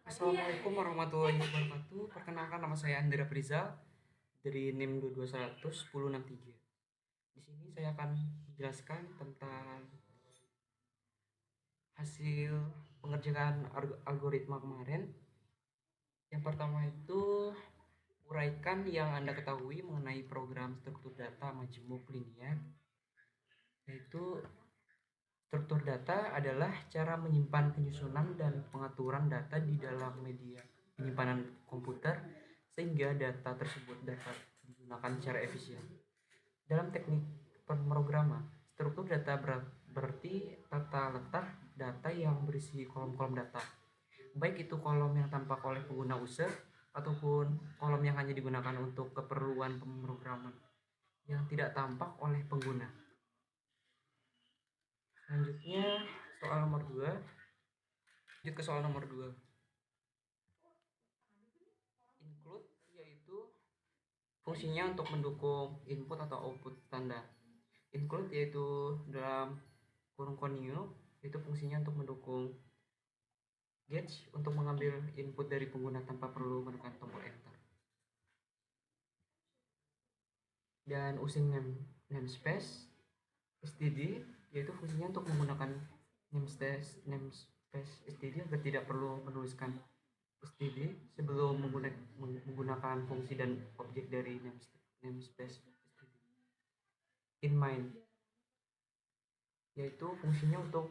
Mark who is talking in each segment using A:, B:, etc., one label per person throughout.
A: Assalamualaikum warahmatullahi wabarakatuh. Perkenalkan, nama saya Andrea Prizal dari NIM 2211063. Di sini saya akan menjelaskan tentang hasil pengerjaan algoritma kemarin. Yang pertama itu uraikan yang Anda ketahui mengenai program struktur data majemuk linear, yaitu struktur data adalah cara menyimpan, penyusunan, dan pengaturan data di dalam media penyimpanan komputer sehingga data tersebut dapat digunakan secara efisien. Dalam teknik pemrograman, struktur data berarti tata letak data yang berisi kolom-kolom data, baik itu kolom yang tampak oleh pengguna user ataupun kolom yang hanya digunakan untuk keperluan pemrograman yang tidak tampak oleh pengguna. Selanjutnya soal nomor 2. Lanjut ke soal nomor 2. Include yaitu fungsinya untuk mendukung input atau output tanda. Include yaitu dalam kurung continue, itu fungsinya untuk mendukung Gauge untuk mengambil input dari pengguna tanpa perlu menekan tombol enter. Dan using namespace std yaitu fungsinya untuk menggunakan namespace std agar tidak perlu menuliskan std sebelum menggunakan fungsi dan objek dari namespace std. In mind yaitu fungsinya untuk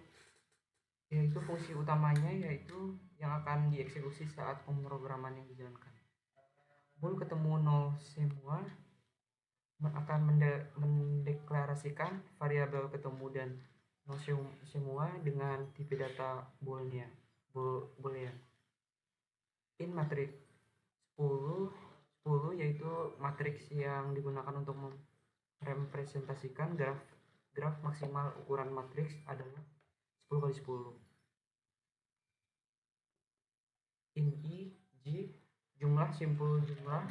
A: fungsi utamanya yaitu yang akan dieksekusi saat pemrograman yang dijalankan. Bool ketemu 0 semua akan mendeklarasikan variabel ketemu dan 0 semua dengan tipe data boolean. In matrix 10 yaitu matriks yang digunakan untuk merepresentasikan graf maksimal ukuran matriks adalah 10 kali 10. In G jumlah simpul jumlah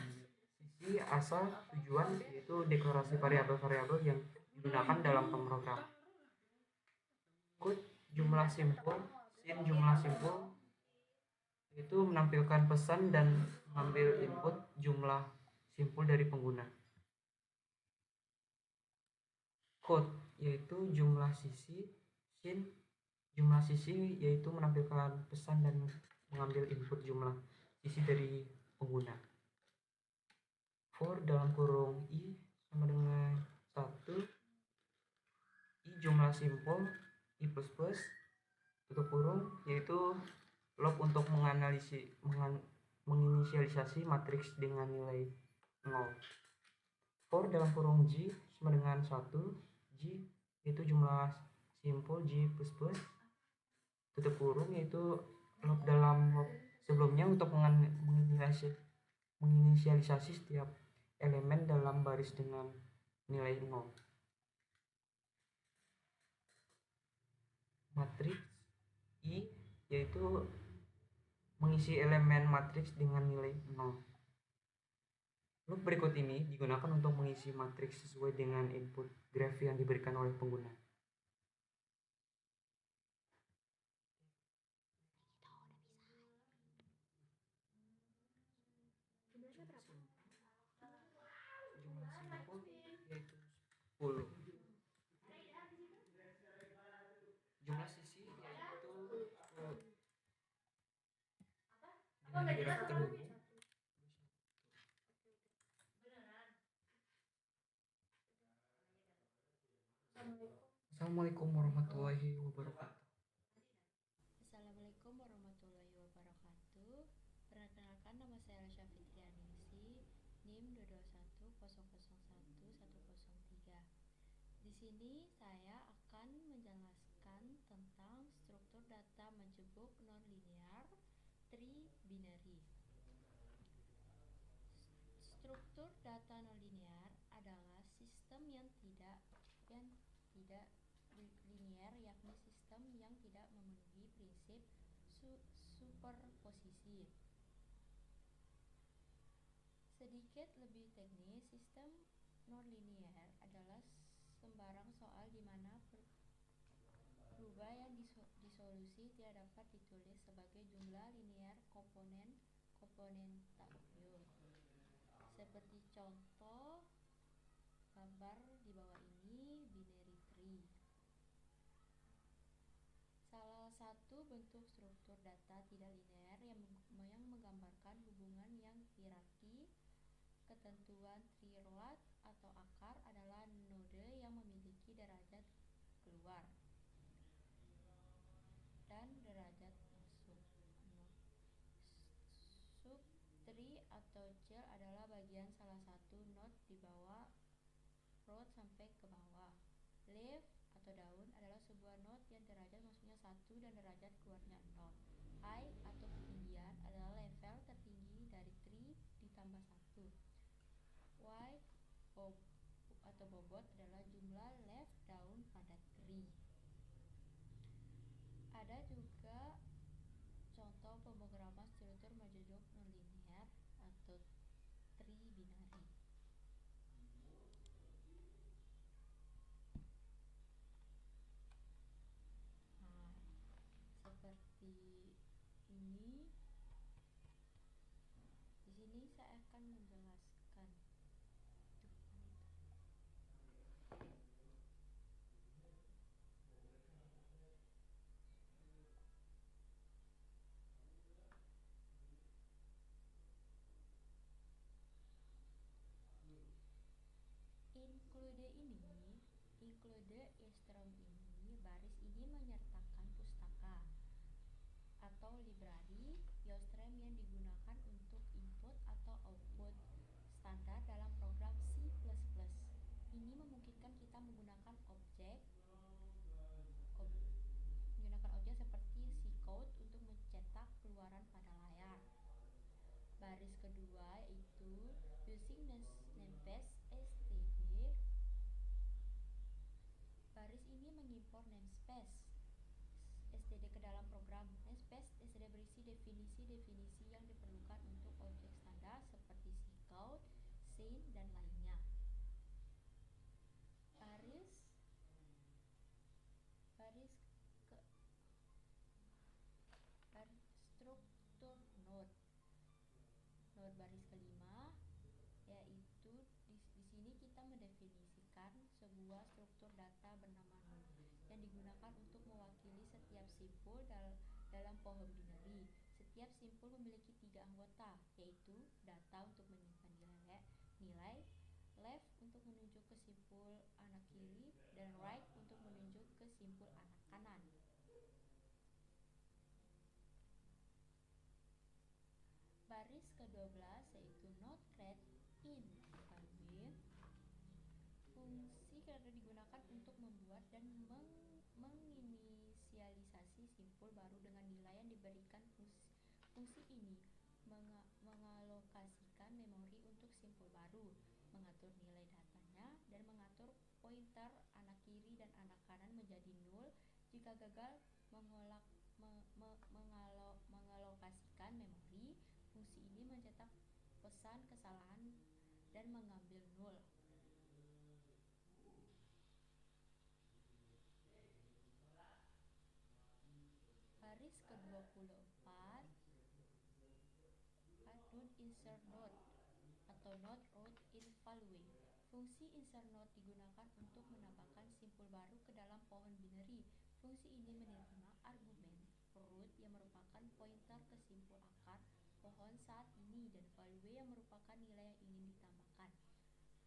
A: sisi asal tujuan yaitu deklarasi variabel-variabel yang digunakan dalam pemrograman. Code jumlah simpul sin jumlah simpul itu menampilkan pesan dan mengambil input jumlah simpul dari pengguna. Code yaitu jumlah sisi sin jumlah sisi yaitu menampilkan pesan dan mengambil input jumlah sisi dari pengguna. For dalam kurung i sama dengan 1, i jumlah simpul i plus plus tutup kurung yaitu log untuk menginisialisasi matriks dengan nilai 0. For dalam kurung G sama dengan 1, G yaitu jumlah simpul G plus plus tutup kurung yaitu log dalam log sebelumnya untuk menginisialisasi setiap elemen dalam baris dengan nilai 0. Matriks I yaitu mengisi elemen matriks dengan nilai 0. Loop berikut ini digunakan untuk mengisi matriks sesuai dengan input graf yang diberikan oleh pengguna. Jumlah simpul yaitu 10. Jumlah sisi yaitu dengan graf terhubung. Assalamualaikum warahmatullahi wabarakatuh.
B: Assalamualaikum warahmatullahi wabarakatuh. Perkenalkan, nama saya Rasya Fitrianingsi, NIM 221001103. Di sini saya akan menjelaskan tentang struktur data majemuk nonlinear tri-binary. Struktur data nonlinear adalah sistem yang tidak linier, yakni sistem yang tidak memenuhi prinsip superposisi. Sedikit lebih teknis, sistem nonlinear adalah sembarang soal di mana perubahan yang disolusi tidak dapat ditulis sebagai jumlah linear komponenta audio. Seperti contoh gambar di bawah ini binary tree. Salah satu bentuk struktur data tidak linear yang menggambarkan hubungan yang hierarki ketentuan tree root atau akar adalah node yang memiliki derajat keluar dan derajat masuk. Subtree atau child adalah bagian salah satu node di bawah root sampai ke bawah. Leaf atau daun adalah sebuah node yang derajat masuknya 1 dan derajat keluarnya 0. Height atau ketinggian adalah level tertinggi dari tree ditambah 1. Width atau bobot adalah jumlah leaf daun pada tree. Ada juga contoh pemrograman struktur majemuk nonlinear atau tree binary. Nah, seperti ini. Di sini saya akan menjelaskan. Include string ini, baris ini menyertakan pustaka atau library Yostrem yang digunakan untuk input atau output standar dalam program C++. Ini memungkinkan kita menggunakan objek seperti C-code untuk mencetak keluaran pada layar. Baris kedua yaitu using namespace std. Baris ini mengimpor namespace std ke dalam program. Namespace std berisi definisi-definisi yang diperlukan untuk objek standar seperti C-code, scene, dan lainnya. Struktur node baris kelima yaitu di sini kita mendefinisikan sebuah struktur data bernama node yang digunakan untuk mewakili setiap simpul dalam pohon binary. Setiap simpul memiliki 3 anggota, yaitu data untuk menyimpan nilai, left untuk menunjuk ke simpul anak kiri, dan right untuk menunjuk ke simpul anak kanan. Baris ke-12 yaitu node create in value. Fungsi create digunakan untuk membuat dan menginisialisasi simpul baru dengan nilai yang diberikan. Fungsi ini mengalokasikan memori untuk simpul baru, mengatur nilai datanya, dan mengatur pointer anak kiri dan anak kanan menjadi nol. Jika gagal mengalokasikan memori, fungsi ini mencetak pesan kesalahan dan mengambil nol. Baris ke-24 node insert node atau node root in value. Fungsi insert node digunakan untuk menambahkan simpul baru ke dalam pohon binary. Fungsi ini menerima argumen root yang merupakan pointer ke simpul akar pohon saat ini dan value yang merupakan nilai yang ingin ditambahkan.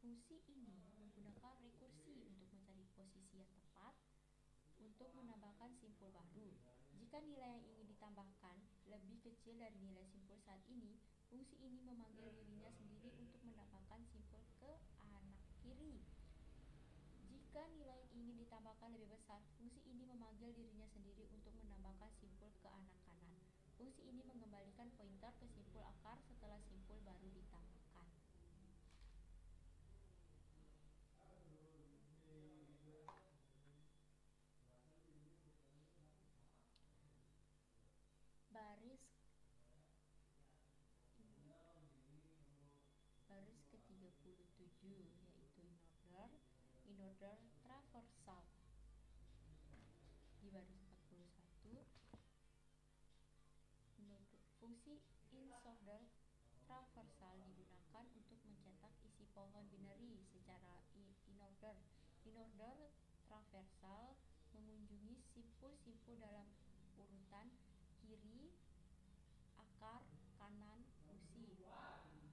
B: Fungsi ini menggunakan rekursi untuk mencari posisi yang tepat untuk menambahkan simpul baru. Jika nilai yang ingin ditambahkan lebih kecil dari nilai simpul saat ini, fungsi ini memanggil dirinya sendiri untuk menambahkan simpul ke anak kiri. Jika nilai yang ingin ditambahkan lebih besar, fungsi ini memanggil dirinya sendiri untuk menambahkan simpul ke anak kanan. Fungsi ini mengembalikan pointer ke simpul akar setelah simpul baru ditambahkan. Baris ke-37 yaitu in order traversal. Di baris 41 fungsi Fungsi insorder traversal digunakan untuk mencetak isi pohon binary secara inorder. Inorder traversal mengunjungi simpul-simpul dalam urutan kiri, akar, kanan, fungsi.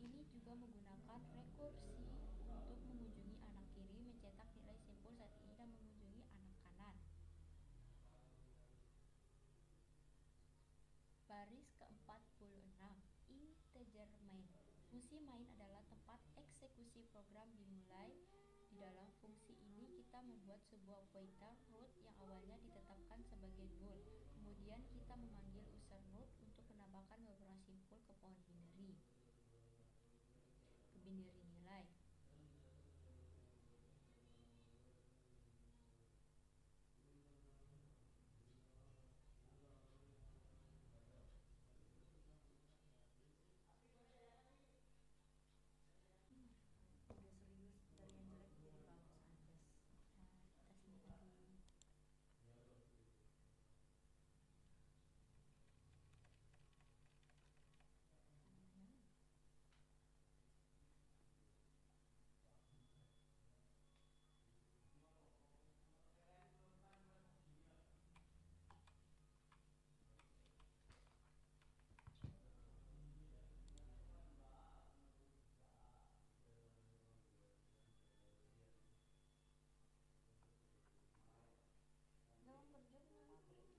B: Ini juga menggunakan rekursi untuk mengunjungi anak kiri, mencetak nilai simpul saat ini, dan mengunjungi anak kanan. Baris ke-46, integer main. Fungsi main adalah tempat eksekusi program dimulai. Di dalam fungsi ini kita membuat sebuah pointer root yang awalnya ditetapkan sebagai null. Kemudian kita memanggil user root untuk menambahkan beberapa simpul ke pohon binary. Nilai.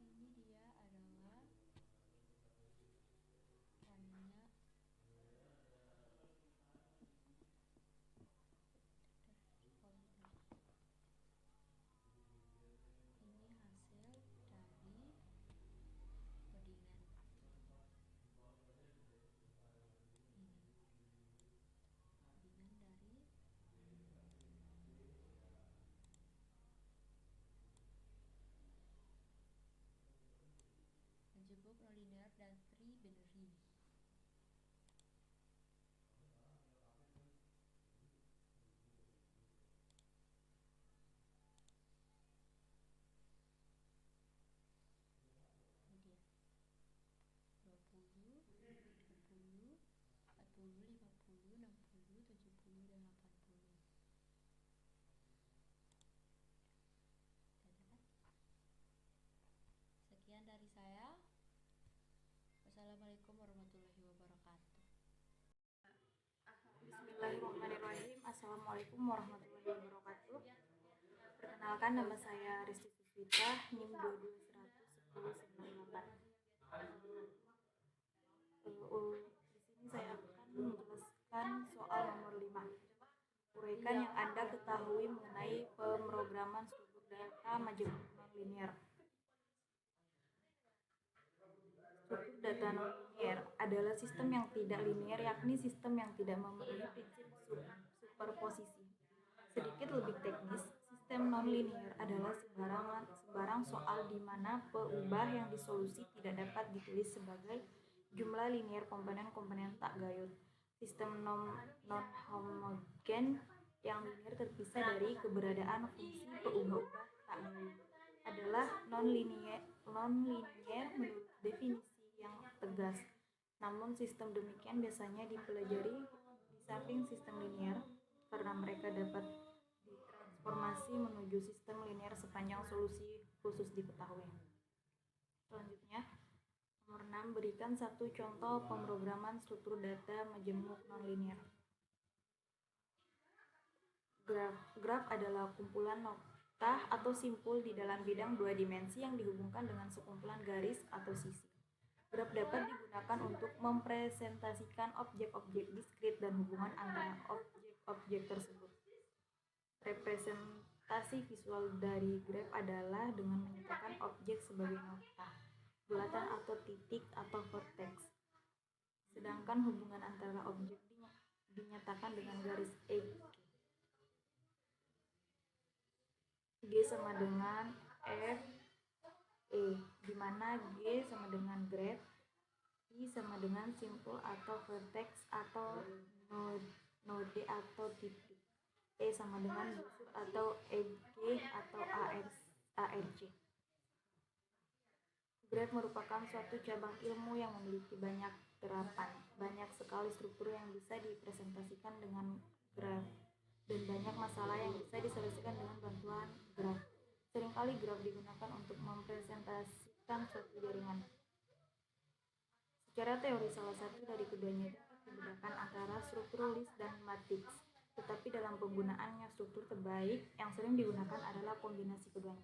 B: Ini dia adalah runnya ini hasil dari codingan dari majemuk nonlinear dan tree binary. Ini dia 20, 30, 40, 50, 60, 70, dan 80. Sekian dari saya. Wassalamualaikum warahmatullahi wabarakatuh.
C: Bismillahirrahmanirrahim. Assalamualaikum warahmatullahi wabarakatuh. Perkenalkan, nama saya Risti Suswita, NIM 22101098. Di sini saya akan menjelaskan soal nomor 5. Uraikan yang Anda ketahui mengenai pemrograman struktur data majemuk nonlinear. Struktur data nonlinear adalah sistem yang tidak linear, yakni sistem yang tidak memenuhi prinsip superposisi. Sedikit lebih teknis, sistem nonlinear adalah sembarang soal di mana peubah yang disolusi tidak dapat ditulis sebagai jumlah linear komponen-komponen tak gayut. Sistem non-homogen yang linear terpisah dari keberadaan fungsi peubah-ubah tak gayut adalah non-linear menurut definisi yang tegas. Namun sistem demikian biasanya dipelajari di samping sistem linear karena mereka dapat ditransformasi menuju sistem linear sepanjang solusi khusus diketahui. Selanjutnya, nomor 6, berikan satu contoh pemrograman struktur data majemuk nonlinear. Graf adalah kumpulan noktah atau simpul di dalam bidang dua dimensi yang dihubungkan dengan sekumpulan garis atau sisi. Graf dapat digunakan untuk mempresentasikan objek-objek diskrit dan hubungan antara objek-objek tersebut. Representasi visual dari graf adalah dengan menyatakan objek sebagai noktah, bulatan atau titik atau vertex. Sedangkan hubungan antara objek dinyatakan dengan garis X. G sama dengan F E, di mana G sama dengan graf, I sama dengan simpul atau vertex atau node atau titik, E sama dengan busur atau edge atau ARC. Graph merupakan suatu cabang ilmu yang memiliki banyak terapan, banyak sekali struktur yang bisa dipresentasikan dengan graph, dan banyak masalah yang bisa diselesaikan dengan bantuan graph. Seringkali graph digunakan untuk mempresentasikan suatu jaringan. Secara teori, salah satu dari keduanya dapat dibedakan antara struktur list dan matrix, tetapi dalam penggunaannya struktur terbaik yang sering digunakan adalah kombinasi keduanya.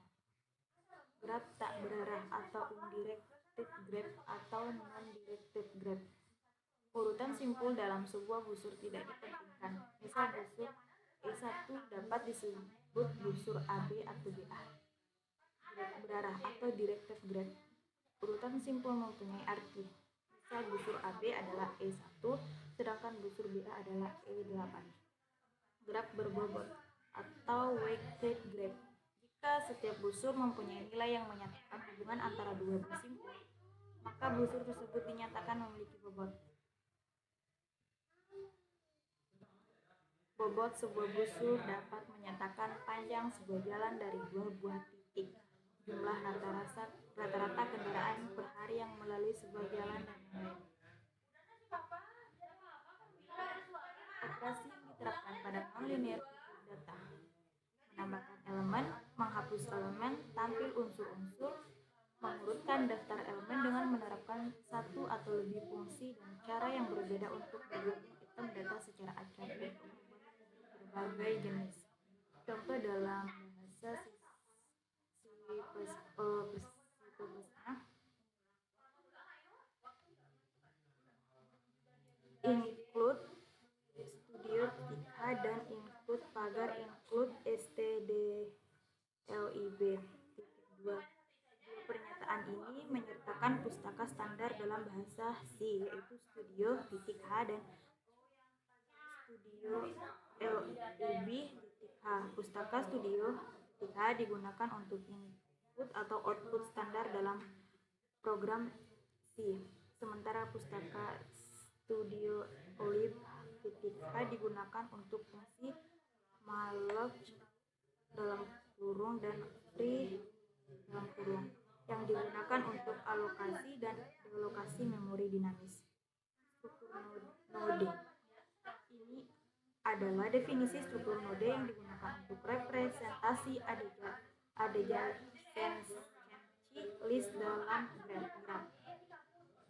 C: Graph tak berarah atau undirected graph atau non-directed graph. Urutan simpul dalam sebuah busur tidak dipentingkan. Misal busur E1 dapat disebut busur AB atau BA. Graph berarah atau directed graph. Urutan simpul mempunyai arti. Misal busur AB adalah E1, sedangkan busur BA adalah E8. Graph berbobot atau weighted graph. Jika setiap busur mempunyai nilai yang menyatakan hubungan antara dua bersimpul, maka busur tersebut dinyatakan memiliki bobot. Bobot sebuah busur dapat menyatakan panjang sebuah jalan dari dua buah titik, jumlah rata-rata kendaraan per hari yang melalui sebuah jalan, dan lain-lain. Operasi yang diterapkan pada nonlinear data: menambahkan elemen, menghapus elemen, tampil unsur-unsur, mengurutkan daftar elemen dengan menerapkan satu atau lebih fungsi dan cara yang berbeda untuk bergabung item data secara acak dan berbagai jenis. Contoh dalam bahasa include studio Tika dan include pagar, include stdlib. 2. Dua pernyataan ini menyertakan pustaka standar dalam bahasa C, yaitu studio.h dan studio.lib.h. Pustaka studio.h digunakan untuk input atau output standar dalam program C, sementara pustaka studio.lib.h digunakan untuk fungsi malloc dalam kurung dan free dalam kurung, yang digunakan untuk alokasi dan dealokasi memori dinamis. Struktur node. Ini adalah definisi struktur node yang digunakan untuk representasi adjacency list dalam graph.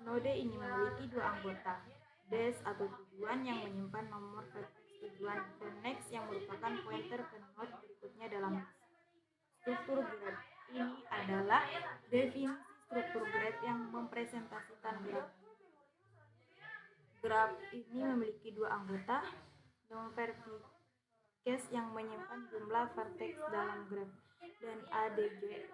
C: Node ini memiliki dua anggota, des atau tujuan yang menyimpan nomor vertex tujuan, dan next yang merupakan pointer ke node berikutnya dalam list. Struktur graph. Ini adalah definisi struktur graph yang mempresentasikan graph. Graph ini memiliki dua anggota, vertex yang menyimpan jumlah vertex dalam graph, dan adjacency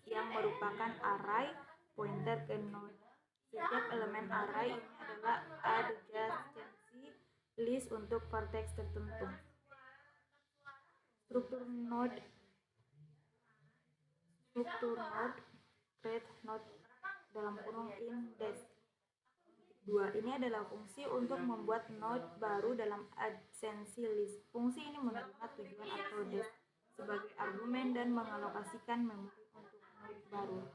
C: yang merupakan array pointer ke node. Setiap elemen array ini adalah adjacency list untuk vertex tertentu. Struktur node, create node dalam kurung index. 2. Ini adalah fungsi untuk membuat node baru dalam adjacency list. Fungsi ini menerima tujuan atau des sebagai argumen dan mengalokasikan memori untuk node baru.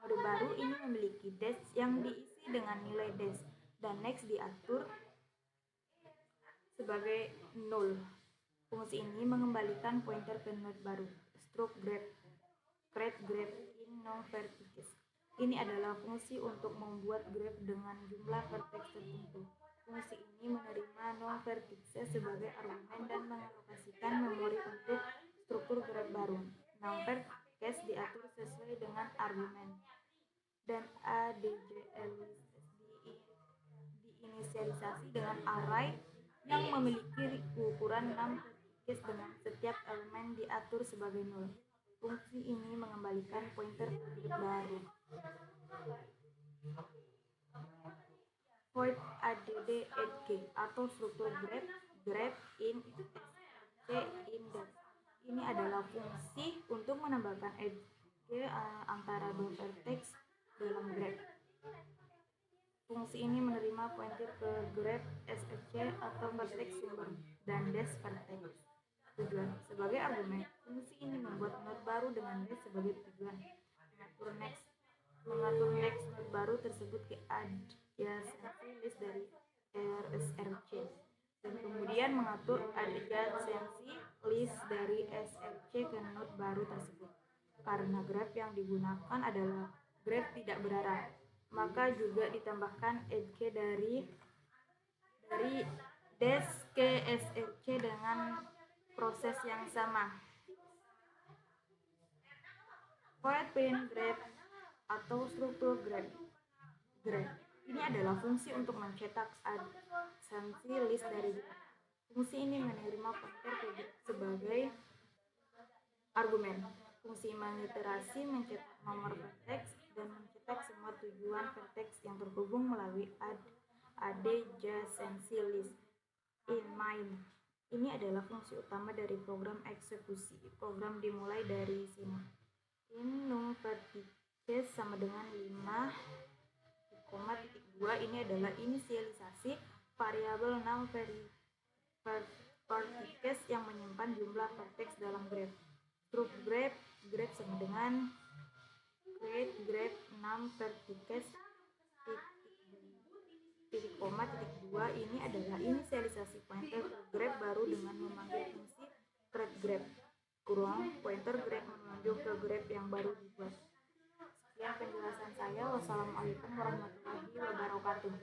C: Node baru ini memiliki des yang diisi dengan nilai des, dan next diatur sebagai null. Fungsi ini mengembalikan pointer ke node baru. Struct graph, create graph in non-vertices. Ini adalah fungsi untuk membuat graph dengan jumlah vertex tertentu. Fungsi ini menerima non-vertices sebagai argumen dan mengalokasikan memori untuk struktur graph baru. Non-vertex diatur sesuai dengan argumen, dan adjacency diinisialisasi dengan array yang memiliki ukuran 6 vertex dengan setiap elemen diatur sebagai nol. Fungsi ini mengembalikan pointer ke graph baru. Void add atau struktur graph in src index. Ini adalah fungsi untuk menambahkan edge antara dua vertex dalam graph. Fungsi ini menerima pointer ke graph src atau vertex sumber dan des vertex tujuan sebagai argumen. Fungsi ini membuat node baru dengan des sebagai tujuan. mengatur next node baru tersebut ke adjacency list dari SRC, dan kemudian mengatur adjacency list dari SRC ke node baru tersebut. Karena graph yang digunakan adalah graph tidak berarah, maka juga ditambahkan edge dari dash ke SRC dengan proses yang sama. Point graph atau struktur graph. Ini adalah fungsi untuk mencetak adjacency list dari graph. Fungsi ini menerima pointer ke graph sebagai argumen. Fungsi mengiterasi mencetak nomor vertex dan mencetak semua tujuan vertex yang terhubung melalui adjacency list. In main, ini adalah fungsi utama dari program eksekusi. Program dimulai dari sini. Num vertices sama dengan 5,2. Ini adalah inisialisasi variabel num vertices yang menyimpan jumlah vertex dalam graph. Struk graph sama dengan create graph num vertices titik koma titik 2. Ini adalah inisialisasi pointer ke graph baru dengan memanggil fungsi create graph kurung pointer graph menunjuk ke graph yang baru dibuat. Sekian penjelasan saya. Wassalamualaikum warahmatullahi wabarakatuh.